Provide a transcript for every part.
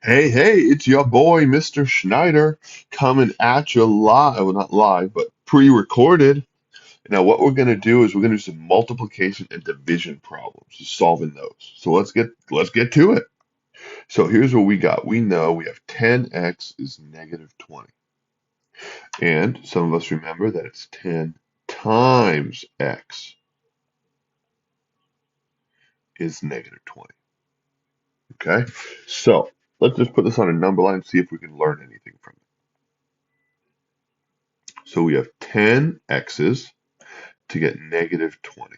Hey, hey, it's your boy, Mr. Schneider, coming at you live. Well, not live, but pre-recorded. Now, what we're going to do is we're going to do some multiplication and division problems, just solving those. So let's get to it. So here's what we got. We know we have 10x is negative 20. And some of us remember that it's 10 times x is negative 20. Okay? So let's just put this on a number line and see if we can learn anything from it. So we have 10 x's to get negative 20.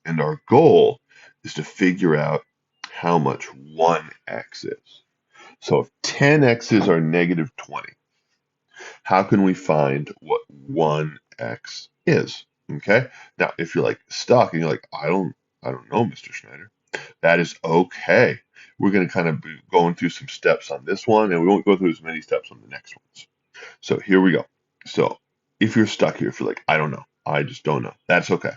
And our goal is to figure out how much 1x is. So if 10 x's are negative 20, how can we find what 1x is? Okay. Now, if you're like stuck and you're like, I don't know, Mr. Schneider, that is okay. We're going to kind of be going through some steps on this one, and we won't go through as many steps on the next ones. So here we go. So if you're stuck here, if you're like, I don't know, I just don't know, that's okay.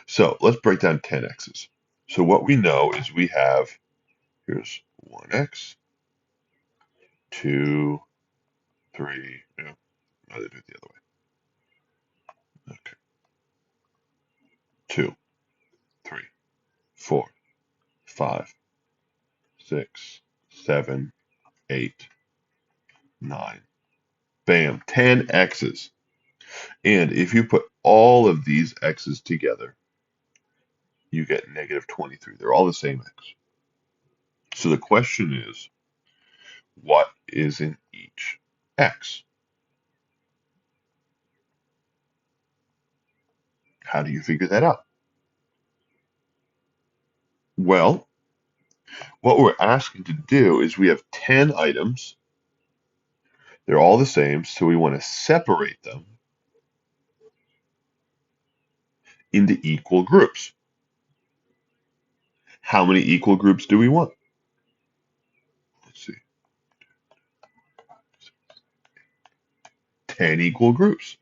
So let's break down 10x's. So what we know is we have, here's 1x, 2, 3, no, no, they do it the other way. Okay, 2, 3, 4, 5, 6, 7, 8, 9. Bam, 10 x's. And if you put all of these x's together, you get negative 23. They're all the same x. So the question is, what is in each x? How do you figure that out? Well, what we're asking to do is we have 10 items. They're all the same, so we want to separate them into equal groups. How many equal groups do we want? Let's see, 10 equal groups.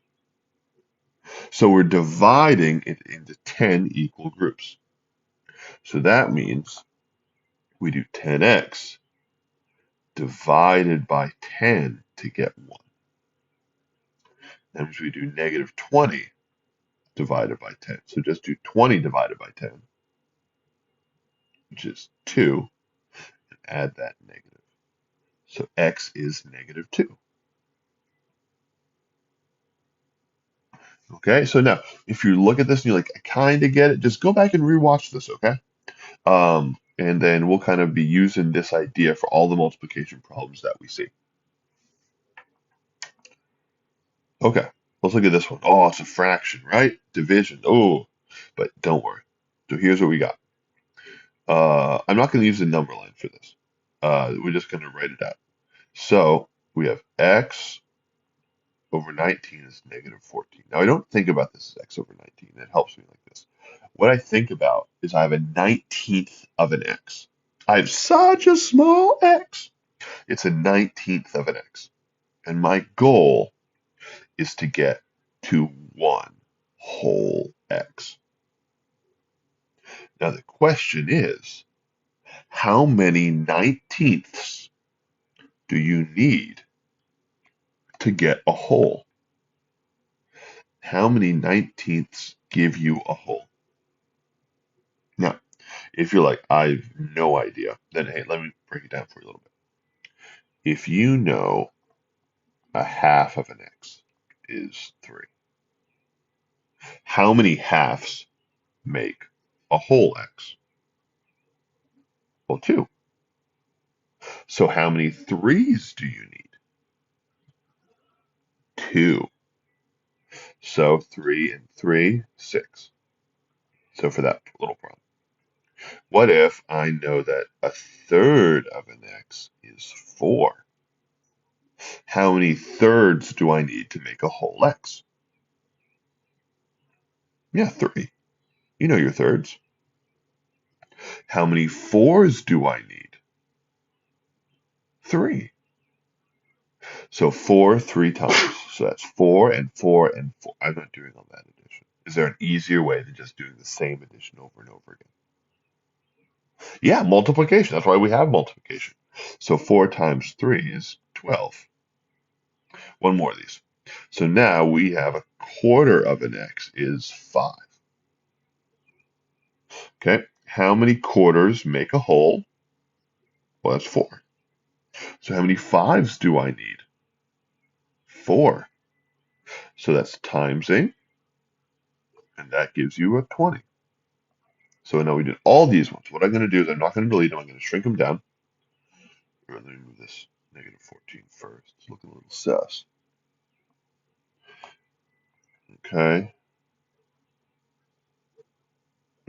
So we're dividing it into 10 equal groups. So that means we do 10x divided by 10 to get 1. That means we do negative 20 divided by 10. So just do 20 divided by 10, which is 2, and add that negative. So x is negative 2. Okay, so now if you look at this and you're like, I kind of get it, just go back and rewatch this, okay? And then we'll kind of be using this idea for all the multiplication problems that we see. Okay, let's look at this one. Oh, it's a fraction, right? Division. Oh, but don't worry. So here's what we got. I'm not going to use the number line for this. We're just going to write it out. So we have x over 19 is negative 14. Now, I don't think about this as x over 19. It helps me like this. What I think about is I have a 19th of an x. I have such a small x. It's a 19th of an x. And my goal is to get to 1 whole x. Now, the question is, how many 19ths do you need to get a whole? How many 19ths give you a whole? Now, if you're like, I have no idea, then hey, let me break it down for you a little bit. If you know a half of an x is 3, how many halves make a whole x? Well, 2. So how many 3's do you need? 2. So 3 and 3, 6. So for that little problem. What if I know that a third of an x is 4? How many thirds do I need to make a whole x? Yeah, 3. You know your thirds. How many fours do I need? 3. So 4 3 times. So that's 4 and 4 and 4. I'm not doing all that addition. Is there an easier way than just doing the same addition over and over again? Yeah, multiplication. That's why we have multiplication. So 4 times 3 is 12. One more of these. So now we have a quarter of an x is 5. Okay, how many quarters make a whole? Well, that's 4. So how many 5s do I need? 4. So that's timesing, and that gives you a 20. So now we did all these ones. What I'm going to do is I'm not going to delete them. I'm going to shrink them down. Let me move this negative 14 first. It's looking a little sus. Okay.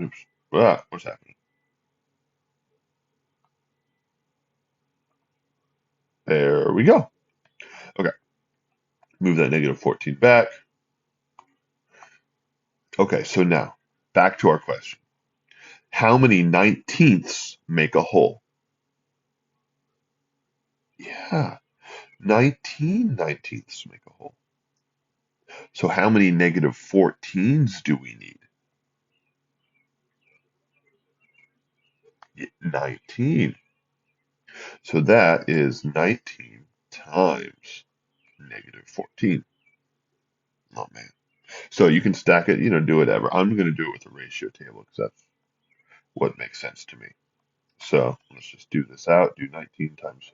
Oops. Ah, what's happening? There we go. Okay. Move that negative 14 back. Okay, so now back to our question. How many 19ths make a whole? Yeah, 19 19ths make a whole. So how many negative 14s do we need? 19. So that is 19 times negative 14. Oh man. So you can stack it, do whatever. I'm going to do it with a ratio table because that's what makes sense to me. So let's just do this out. Do 19 times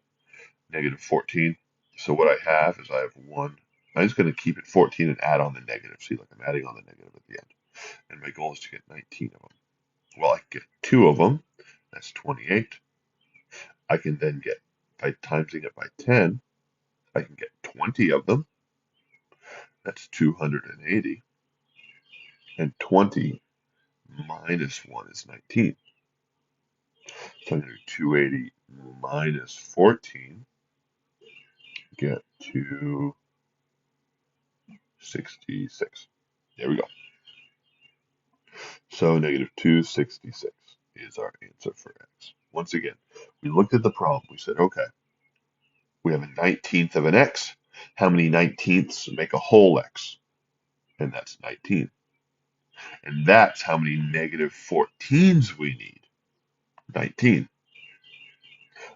negative 14. So what I have is I have 1. I'm just going to keep it 14 and add on the negative. See, like I'm adding on the negative at the end. And my goal is to get 19 of them. Well, I can get 2 of them. That's 28. I can then get, by timesing it by 10, I can get 20 of them. That's 280. And 20 minus 1 is 19. So I'm going to do 280 minus 14, get 266. There we go. So negative 266 is our answer for x. Once again, we looked at the problem. We said, okay, we have a 19th of an x. How many 19ths make a whole x? And that's 19. And that's how many negative 14s we need. 19.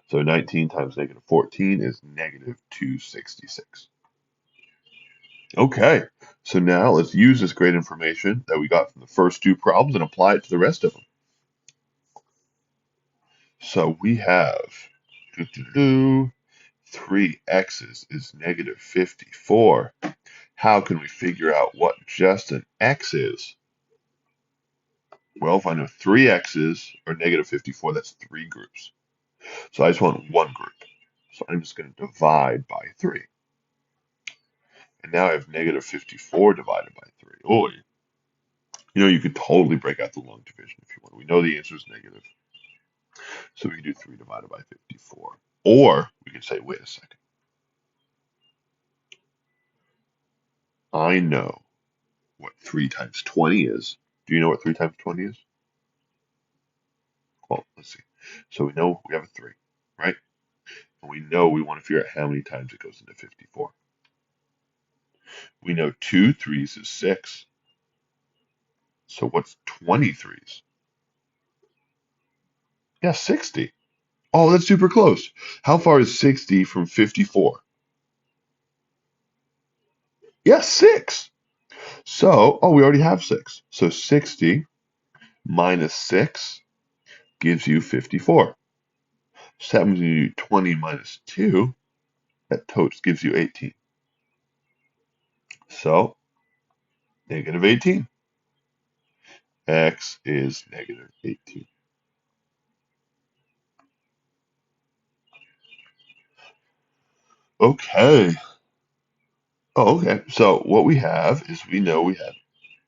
So 19 times negative 14 is negative 266. Okay, so now let's use this great information that we got from the first 2 problems and apply it to the rest of them. So we have 3x's is negative 54. How can we figure out what just an x is? Well, if I know 3x's are negative 54, that's 3 groups. So I just want 1 group. So I'm just going to divide by 3. And now I have negative 54 divided by 3. Oh, you could totally break out the long division if you want. We know the answer is negative. So we can do 3 divided by 54. Or we could say, wait a second. I know what 3 times 20 is. Do you know what 3 times 20 is? Well, let's see. So we know we have a 3, right? And we know we want to figure out how many times it goes into 54. We know 2 threes is 6. So what's 20 threes? Yeah, 60. Oh, that's super close. How far is 60 from 54? Yeah, 6. So, we already have 6. So 60 minus 6 gives you 54. So that means you do 20 minus 2, that totes gives you 18. So, negative 18. X is negative 18. Okay. Oh, okay. So what we have is we know we have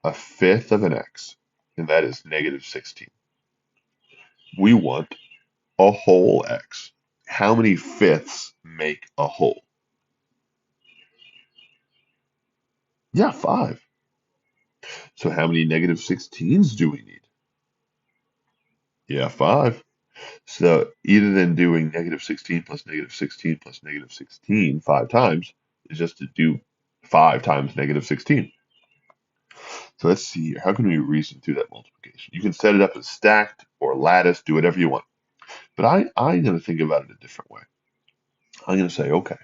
a fifth of an x, and that is negative 16. We want a whole x. How many fifths make a whole? Yeah, 5. So how many negative 16s do we need? Yeah, 5. So either than doing negative 16 plus negative 16 plus negative 16 5 times is just to do 5 times negative 16. So let's see here. How can we reason through that multiplication? You can set it up as stacked or lattice, do whatever you want. But I'm going to think about it a different way. I'm going to say, okay,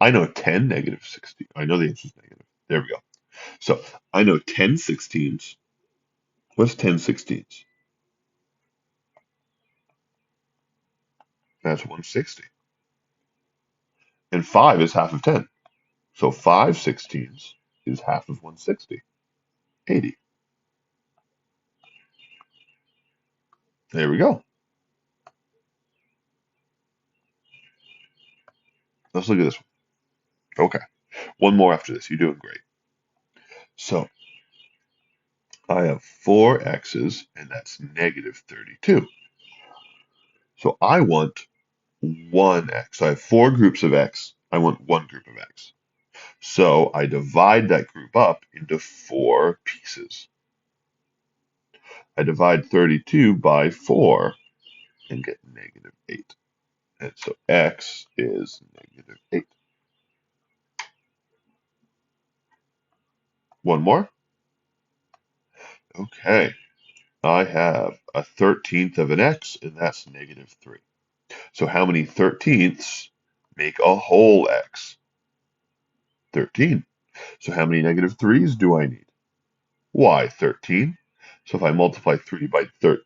I know 10 negative 16. I know the answer is negative. There we go. So I know 10 sixteenths. What's 10 sixteenths? That's 160. And 5 is half of 10. So 5 sixteenths is half of 160. 80. There we go. Let's look at this one. Okay. One more after this. You're doing great. So I have 4 x's, and that's negative 32. So I want one x. So I have 4 groups of x. I want one group of x. So I divide that group up into 4 pieces. I divide 32 by 4 and get negative 8. And so x is negative 8. One more. Okay. I have a 13th of an x, and that's negative 3. So how many 13ths make a whole x? 13. So how many negative 3's do I need? Why 13? So if I multiply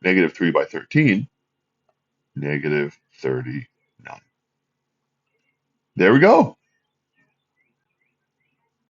negative 3 by 13, negative 39. There we go.